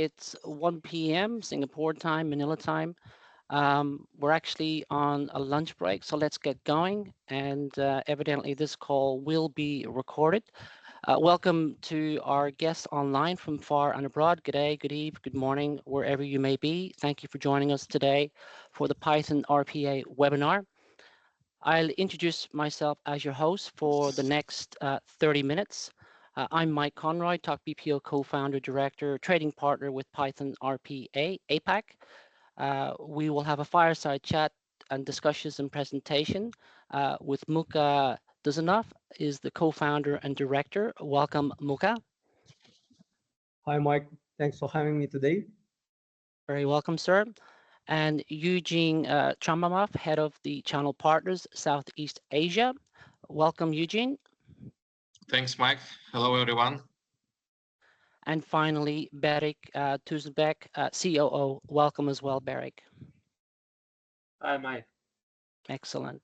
It's 1 p.m. Singapore time, Manila time. We're actually on a lunch break, so let's get going. And evidently, this call will be recorded. Welcome to our guests online from far and abroad. Good day, good eve, good morning, wherever you may be. Thank you for joining us today for the Python RPA webinar. I'll introduce myself as your host for the next 30 minutes. I'm Mike Conroy, Talk BPO co-founder, director, trading partner with Python RPA, APAC. We will have a fireside chat and discussions and presentation with Muka Duzanov, is the co-founder and director. Welcome, Muka. Hi, Mike. Thanks for having me today. Very welcome, sir. And Eugene Chamamov, head of the channel partners, Southeast Asia. Welcome, Eugene. Thanks, Mike. Hello, everyone. And finally, Berik Tuzbek, COO. Welcome as well, Berik. Hi, Mike. Excellent.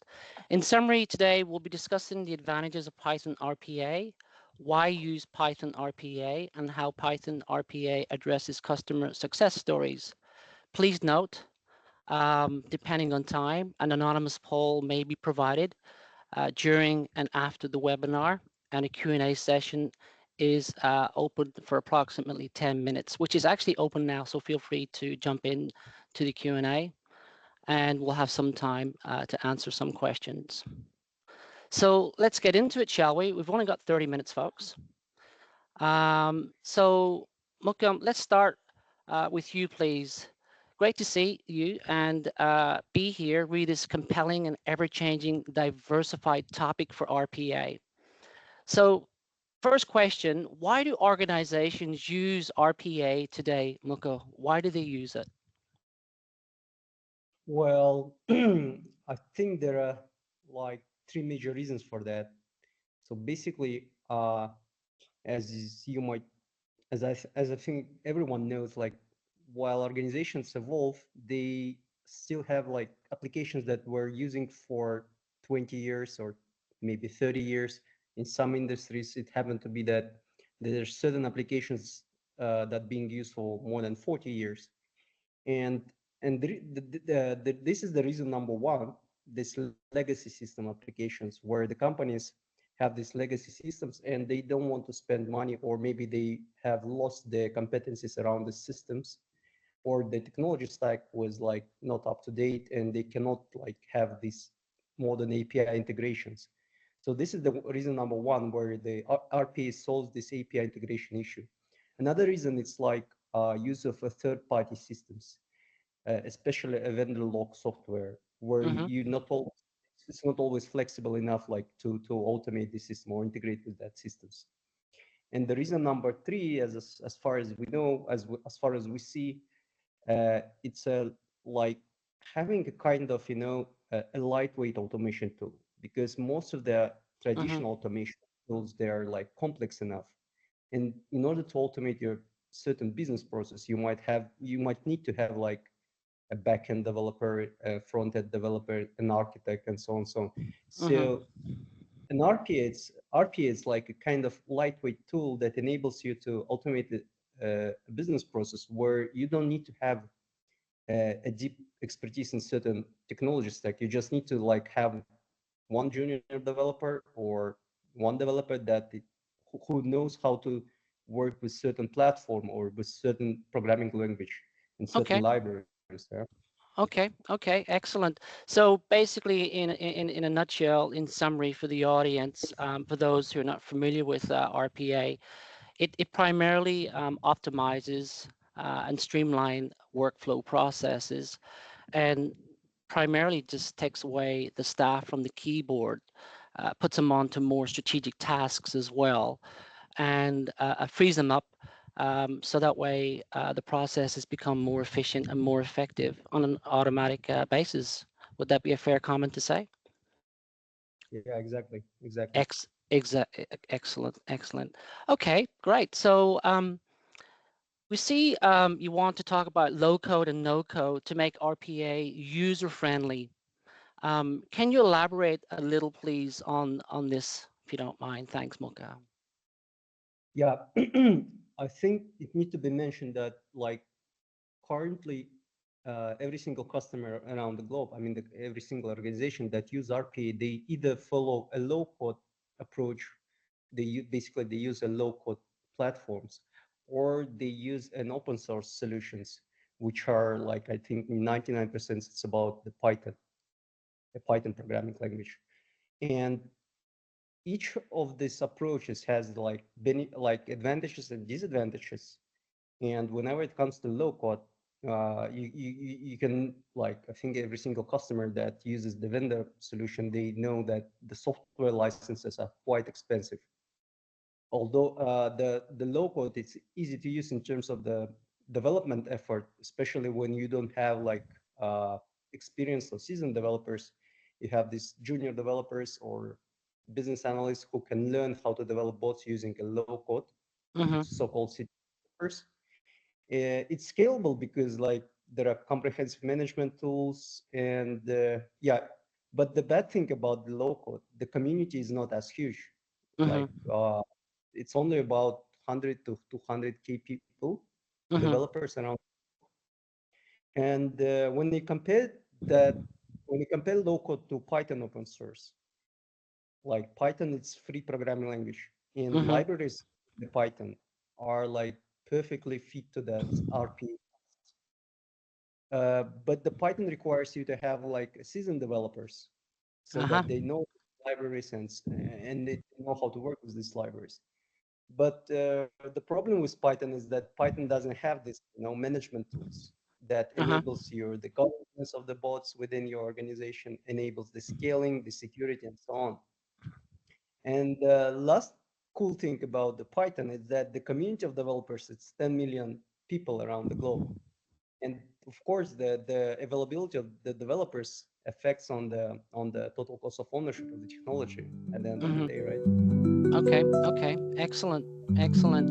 In summary, today we'll be discussing the advantages of Python RPA, why use Python RPA, and how Python RPA addresses customer success stories. Please note, depending on time, an anonymous poll may be provided during and after the webinar, and a Q&A session is open for approximately 10 minutes, which is actually open now, so feel free to jump in to the Q&A, and we'll have some time to answer some questions. So let's get into it, shall we? We've only got 30 minutes, folks. So Mukam, let's start with you, please. Great to see you and be here, read this compelling and ever-changing, diversified topic for RPA. So first question, why do organizations use RPA today, Muka? Why do they use it? Well, I think there are like three major reasons for that. So basically, as you might, as I think everyone knows, like while organizations evolve, they still have like applications that we're using for 20 years or maybe 30 years. In some industries, it happened to be that there's certain applications that being used for more than 40 years. And this is the reason number one, this legacy system applications where the companies have these legacy systems and they don't want to spend money, or maybe they have lost their competencies around the systems, or the technology stack was like not up to date and they cannot like have these modern API integrations. So this is the reason number one where the RPA solves this API integration issue. Another reason is like use of third-party systems, especially a vendor lock software, where it's not always flexible enough like to automate the system or integrate with that systems. And the reason number three, as far as we know, as far as we see, it's like having a kind of a lightweight automation tool, because most of the traditional automation tools, they are like complex enough, and in order to automate your certain business process, you might need to have like a backend developer, a front-end developer, an architect, and so on and so on. So an RPA is like a kind of lightweight tool that enables you to automate a business process where you don't need to have a deep expertise in certain technology stack. You just need to like have one junior developer or one developer who knows how to work with certain platform or with certain programming language and certain libraries. Yeah. Okay, excellent. So basically, in a nutshell, in summary for the audience, for those who are not familiar with RPA, it primarily optimizes and streamline workflow processes, and primarily just takes away the staff from the keyboard, puts them onto more strategic tasks as well, and frees them up so that way the processes become more efficient and more effective on an automatic basis. Would that be a fair comment to say? Yeah, exactly. Excellent. Okay, great. So we see you want to talk about low code and no code to make RPA user friendly. Can you elaborate a little, please, on this, if you don't mind? Thanks, Muka. Yeah, I think it needs to be mentioned that like currently every single customer around the globe, I mean, every single organization that use RPA, they either follow a low code approach, basically they use a low code platforms, or they use an open source solutions, which are like, I think 99% it's about the Python, a Python programming language. And each of these approaches has like advantages and disadvantages. And whenever it comes to low code, you can like, I think every single customer that uses the vendor solution, they know that the software licenses are quite expensive. Although the low code, it's easy to use in terms of the development effort, especially when you don't have like experienced or seasoned developers. You have these junior developers or business analysts who can learn how to develop bots using a low code, Mm-hmm. so-called C developers. It's scalable because like there are comprehensive management tools and yeah, but the bad thing about the low code, the community is not as huge. Like it's only about 100 to 200K people, Mm-hmm. developers around. And when you compare that, when you compare low code to Python open source, like Python, it's free programming language, and Mm-hmm. libraries in Python are like perfectly fit to that RPA. But the Python requires you to have like seasoned developers so Uh-huh. that they know libraries and they know how to work with these libraries. But the problem with Python is that Python doesn't have this, management tools that Uh-huh. enables you the governance of the bots within your organization, enables the scaling, the security, and so on. And the last cool thing about the Python is that the community of developers, it's 10 million people around the globe. And of course, the availability of the developers affects on the total cost of ownership of the technology at the end of the Mm-hmm. day, right? Okay. Okay. Excellent. Excellent.